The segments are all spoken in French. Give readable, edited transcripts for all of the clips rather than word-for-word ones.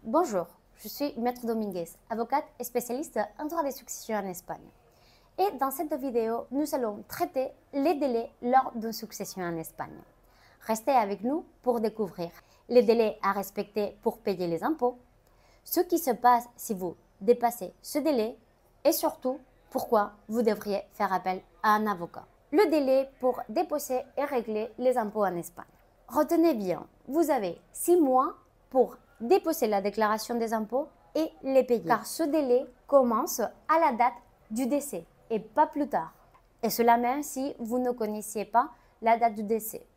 Bonjour, je suis Maître Dominguez, avocate et spécialiste en droit des successions en Espagne. Et dans cette vidéo, nous allons traiter les délais lors d'une succession en Espagne. Restez avec nous pour découvrir les délais à respecter pour payer les impôts, ce qui se passe si vous dépassez ce délai et surtout pourquoi vous devriez faire appel à un avocat. Le délai pour déposer et régler les impôts en Espagne. Retenez bien, vous avez 6 mois pour déposer la déclaration des impôts et les payer. Car ce délai commence à la date du décès et pas plus tard. Et cela même si vous ne connaissiez pas la date du décès.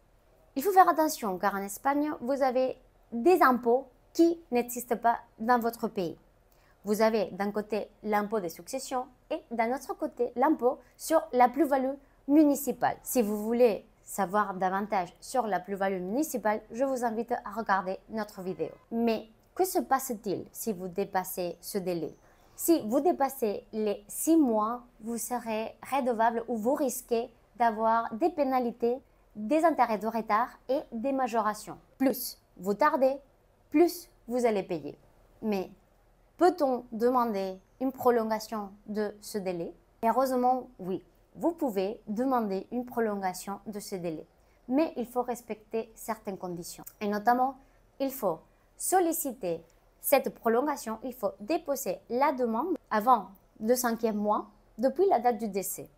Il faut faire attention car en Espagne, vous avez des impôts qui n'existent pas dans votre pays. Vous avez d'un côté l'impôt des successions et d'un autre côté l'impôt sur la plus-value municipale. Si vous voulez savoir davantage sur la plus-value municipale, je vous invite à regarder notre vidéo. Mais que se passe-t-il si vous dépassez ce délai? Si vous dépassez les 6 mois, vous serez redevable ou vous risquez d'avoir des pénalités, des intérêts de retard et des majorations. Plus vous tardez, plus vous allez payer. Mais peut-on demander une prolongation de ce délai? Heureusement, oui. Vous pouvez demander une prolongation de ce délai, mais il faut respecter certaines conditions. Et notamment, il faut solliciter cette prolongation, il faut déposer la demande avant le 5e mois depuis la date du décès.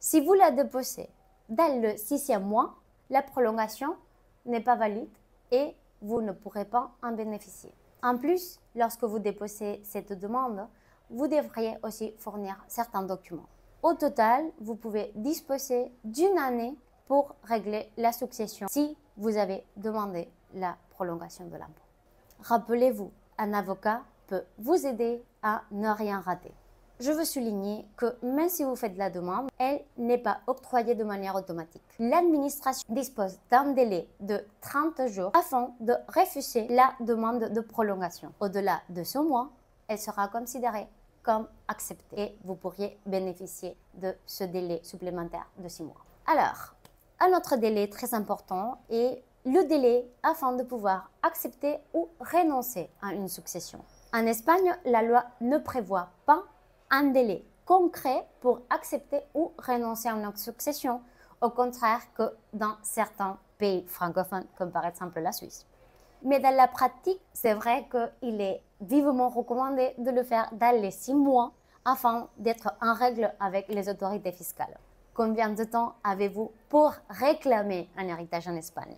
Si vous la déposez dans le 6e mois, la prolongation n'est pas valide et vous ne pourrez pas en bénéficier. En plus, lorsque vous déposez cette demande, vous devriez aussi fournir certains documents. Au total, vous pouvez disposer d'une année pour régler la succession si vous avez demandé la prolongation de l'impôt. Rappelez-vous, un avocat peut vous aider à ne rien rater. Je veux souligner que même si vous faites la demande, elle n'est pas octroyée de manière automatique. L'administration dispose d'un délai de 30 jours afin de refuser la demande de prolongation. Au-delà de ce mois, elle sera considérée comme accepté et vous pourriez bénéficier de ce délai supplémentaire de 6 mois. Alors, un autre délai très important est le délai afin de pouvoir accepter ou renoncer à une succession. En Espagne, la loi ne prévoit pas un délai concret pour accepter ou renoncer à une succession, au contraire que dans certains pays francophones, comme par exemple la Suisse. Mais dans la pratique, c'est vrai qu'il est vivement recommandé de le faire dans les 6 mois afin d'être en règle avec les autorités fiscales. Combien de temps avez-vous pour réclamer un héritage en Espagne?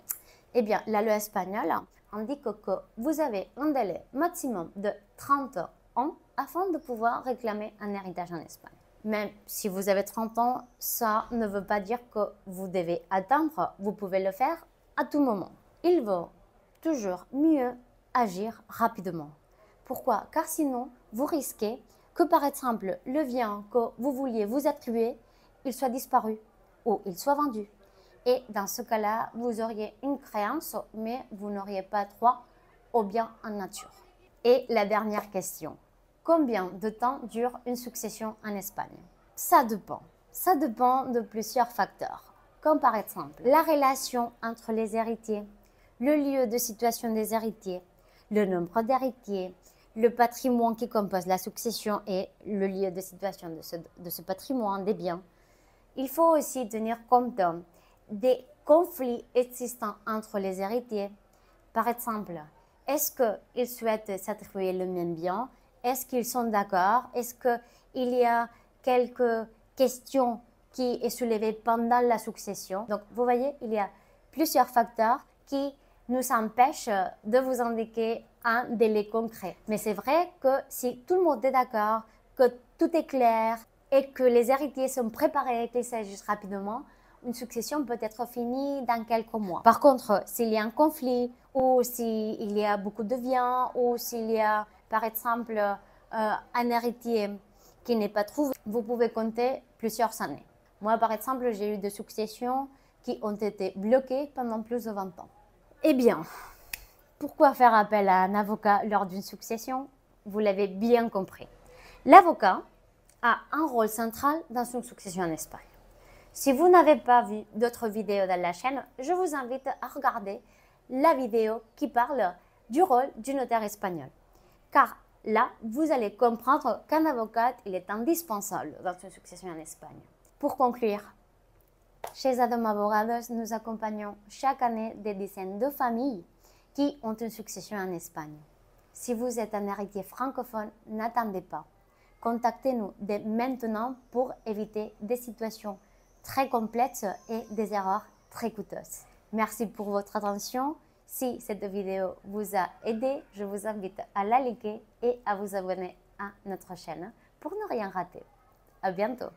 Eh bien, la loi espagnole indique que vous avez un délai maximum de 30 ans afin de pouvoir réclamer un héritage en Espagne. Même si vous avez 30 ans, ça ne veut pas dire que vous devez attendre. Vous pouvez le faire à tout moment. Il vaut toujours mieux agir rapidement. Pourquoi? Car sinon, vous risquez que par exemple, le bien que vous vouliez vous attribuer, il soit disparu ou il soit vendu. Et dans ce cas-là, vous auriez une créance, mais vous n'auriez pas droit au bien en nature. Et la dernière question, combien de temps dure une succession en Espagne? Ça dépend. Ça dépend de plusieurs facteurs, comme par exemple la relation entre les héritiers, le lieu de situation des héritiers, le nombre d'héritiers, le patrimoine qui compose la succession et le lieu de situation de ce patrimoine, des biens. Il faut aussi tenir compte des conflits existants entre les héritiers. Par exemple, est-ce qu'ils souhaitent s'attribuer le même bien? Est-ce qu'ils sont d'accord? Est-ce qu'il y a quelques questions qui sont soulevées pendant la succession? Donc, vous voyez, il y a plusieurs facteurs qui nous empêche de vous indiquer un délai concret. Mais c'est vrai que si tout le monde est d'accord, que tout est clair et que les héritiers sont préparés, qu'ils s'agissent rapidement, une succession peut être finie dans quelques mois. Par contre, s'il y a un conflit ou s'il y a beaucoup de biens ou s'il y a, par exemple, un héritier qui n'est pas trouvé, vous pouvez compter plusieurs années. Moi, par exemple, j'ai eu des successions qui ont été bloquées pendant plus de 20 ans. Eh bien, pourquoi faire appel à un avocat lors d'une succession? Vous l'avez bien compris. L'avocat a un rôle central dans une succession en Espagne. Si vous n'avez pas vu d'autres vidéos dans la chaîne, je vous invite à regarder la vidéo qui parle du rôle du notaire espagnol. car là, vous allez comprendre qu'un avocat, il est indispensable dans une succession en Espagne. Pour conclure, chez Adam Abogados, nous accompagnons chaque année des dizaines de familles qui ont une succession en Espagne. Si vous êtes un héritier francophone, n'attendez pas. Contactez-nous dès maintenant pour éviter des situations très complexes et des erreurs très coûteuses. Merci pour votre attention. Si cette vidéo vous a aidé, je vous invite à la liker et à vous abonner à notre chaîne pour ne rien rater. À bientôt.